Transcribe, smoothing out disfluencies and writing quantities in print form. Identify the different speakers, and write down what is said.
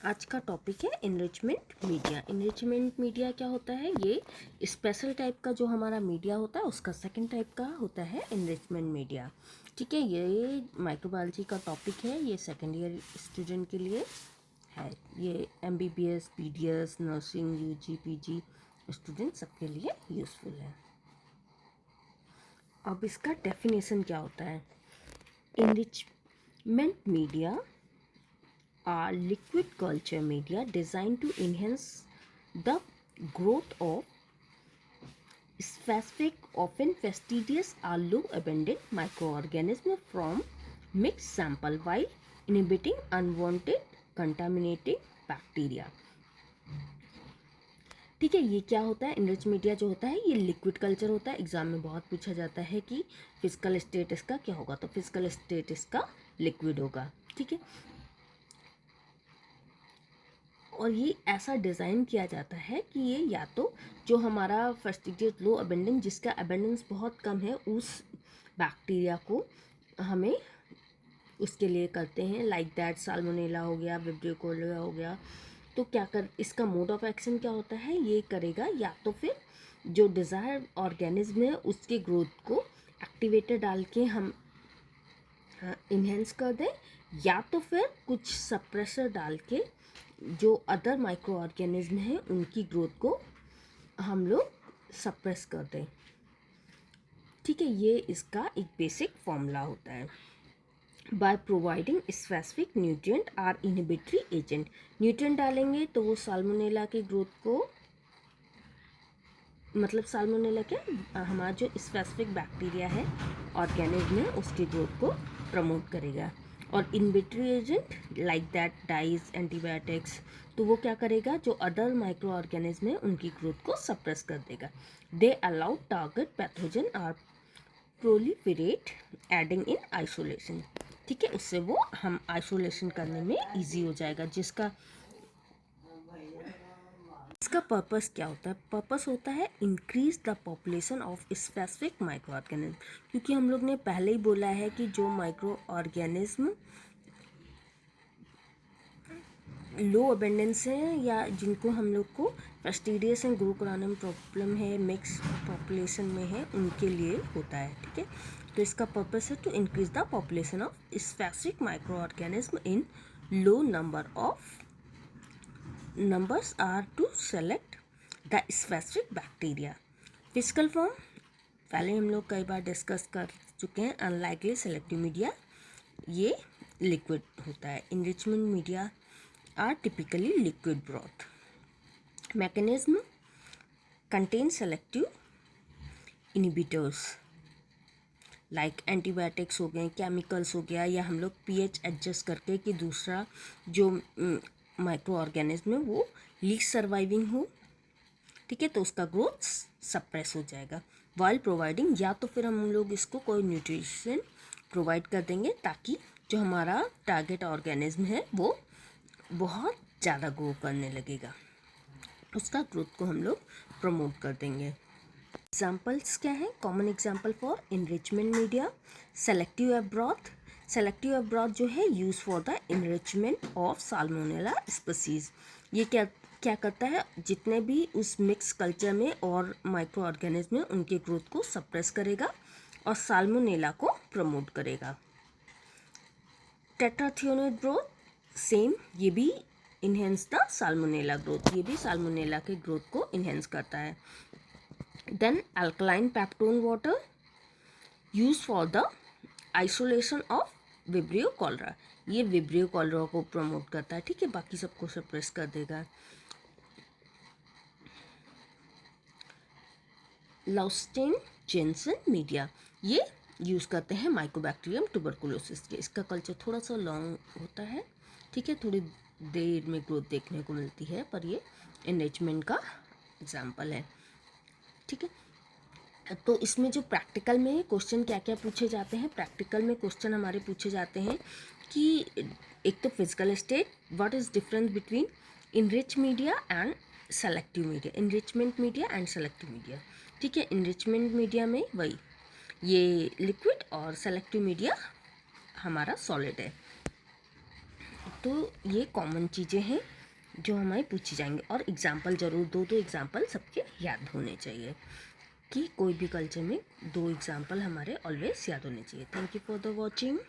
Speaker 1: आज का टॉपिक है इनरिचमेंट मीडिया। इनरिचमेंट मीडिया क्या होता है? ये स्पेशल टाइप का जो हमारा मीडिया होता है उसका सेकंड टाइप का होता है इनरिचमेंट मीडिया। ठीक है, ये माइक्रोबायोलॉजी का टॉपिक है, ये सेकेंड ईयर स्टूडेंट के लिए है। ये MBBS, PDS, nursing, UG, PG student सबके लिए यूज़फुल है। अब इसका डेफिनेशन क्या होता है? Enrichment media are liquid culture media designed to enhance the growth of specific, often fastidious or low abundant microorganisms from mixed sample while inhibiting unwanted contaminating bacteria. ठीक है, ये क्या होता है? इनरिच मीडिया जो होता है ये लिक्विड कल्चर होता है। एग्जाम में बहुत पूछा जाता है कि फिजिकल स्टेट इसका क्या होगा, तो फिजिकल स्टेट इसका लिक्विड होगा। ठीक है, और ये ऐसा डिज़ाइन किया जाता है कि ये या तो जो हमारा फर्स्टिडियस लो अबेंडेंस, जिसका अबेंडेंस बहुत कम है, उस बैक्टीरिया को हमें उसके लिए करते हैं। लाइक दैट साल्मोनेला हो गया, विब्रियो कोलेरा हो गया। तो क्या कर, इसका मोड ऑफ एक्शन क्या होता है? ये करेगा या तो फिर जो डिज़ायर ऑर्गेनिज्म है उसके ग्रोथ को एक्टिवेटर डाल के हम इन्हेंस कर दें, या तो फिर कुछ सप्रेसर डाल के जो अदर माइक्रो ऑर्गेनिज्म हैं उनकी ग्रोथ को हम लोग सप्रेस कर दें। ठीक है, ये इसका एक बेसिक फॉर्मूला होता है। By providing specific nutrient are inhibitory agent, nutrient डालेंगे तो वो साल्मोनेला की ग्रोथ को, मतलब साल्मोनेला क्या, हमारा जो स्पेसिफिक बैक्टीरिया है ऑर्गेनिज्म है उसकी ग्रोथ को प्रमोट करेगा। और inhibitory agent like that dyes, antibiotics, तो वो क्या करेगा, जो अदर माइक्रो ऑर्गेनिज्म है उनकी ग्रोथ को सप्रेस कर देगा। They allow target pathogen are proliferate aiding in isolation. ठीक है, उससे वो हम आइसोलेशन करने में ईजी हो जाएगा। जिसका इसका पर्पस क्या होता है? पर्पस होता है increase the population of specific micro organism, क्योंकि हम लोग ने पहले ही बोला है कि जो माइक्रो ऑर्गेनिज्म लो अबेंडेंस है या जिनको हम लोग को फैस्टिडियस एंड ग्रो कराने में प्रॉब्लम है, मिक्स पॉपुलेशन में है, उनके लिए होता है। ठीक है, तो इसका पर्पस है to increase the population of specific microorganism in low numbers are to select the specific bacteria. Physical form पहले हम लोग कई बार डिस्कस कर चुके हैं। अनलाइकली सेलेक्टिव मीडिया ये लिक्विड होता है। Enrichment media are typically liquid broth. Mechanism contain selective inhibitors like antibiotics हो गए, केमिकल्स हो गया, या हम लोग pH एडजस्ट करके कि दूसरा जो माइक्रो ऑर्गेनिज्म है वो लीस्ट सर्वाइविंग हो। ठीक है, तो उसका ग्रोथ सप्रेस हो जाएगा। वाइल प्रोवाइडिंग, या तो फिर हम लोग इसको कोई न्यूट्रिशन प्रोवाइड कर देंगे ताकि जो हमारा टारगेट ऑर्गेनिज्म है वो बहुत ज़्यादा ग्रो करने लगेगा, उसका ग्रोथ को हम लोग प्रमोट कर देंगे। एग्जाम्पल्स क्या हैं? Common example for enrichment media, selective egg broth. Selective egg broth जो है use for the enrichment of salmonella species. ये क्या क्या करता है? जितने भी उस मिक्स कल्चर में और माइक्रो ऑर्गेनिज्म में उनके ग्रोथ को सप्रेस करेगा और साल्मोनेला को प्रमोट करेगा। टेट्राथियोनेट ब्रॉथ सेम, ये भी इन्हेंस द साल्मोनेला ग्रोथ, ये भी साल्मोनेला के ग्रोथ को इन्हेंस करता है। Then alkaline peptone water used for the isolation of Vibrio cholera, ये Vibrio cholera को प्रमोट करता है। ठीक है, बाकी सबको सप्रेस कर देगा। लाउस्टेन जेनसन मीडिया, ये यूज़ करते हैं माइकोबैक्टीरियम ट्यूबरकुलोसिस के। इसका कल्चर थोड़ा सा लॉन्ग होता है। ठीक है, थोड़ी देर में ग्रोथ देखने को मिलती है, पर ये एनरिचमेंट का एग्जाम्पल है। ठीक है, तो इसमें जो प्रैक्टिकल में क्वेश्चन क्या क्या पूछे जाते हैं? प्रैक्टिकल में क्वेश्चन हमारे पूछे जाते हैं कि एक तो physical state, what is difference between enrich media and selective media, enrichment media and selective media. ठीक है, इनरिचमेंट मीडिया में वही ये लिक्विड और सेलेक्टिव मीडिया हमारा सॉलिड है। तो ये कॉमन चीज़ें हैं जो हमें पूछी जाएंगी, और एग्जाम्पल ज़रूर दो एग्जाम्पल सबके याद होने चाहिए, कि कोई भी कल्चर में 2 एग्जाम्पल हमारे ऑलवेज याद होने चाहिए। Thank you for the watching.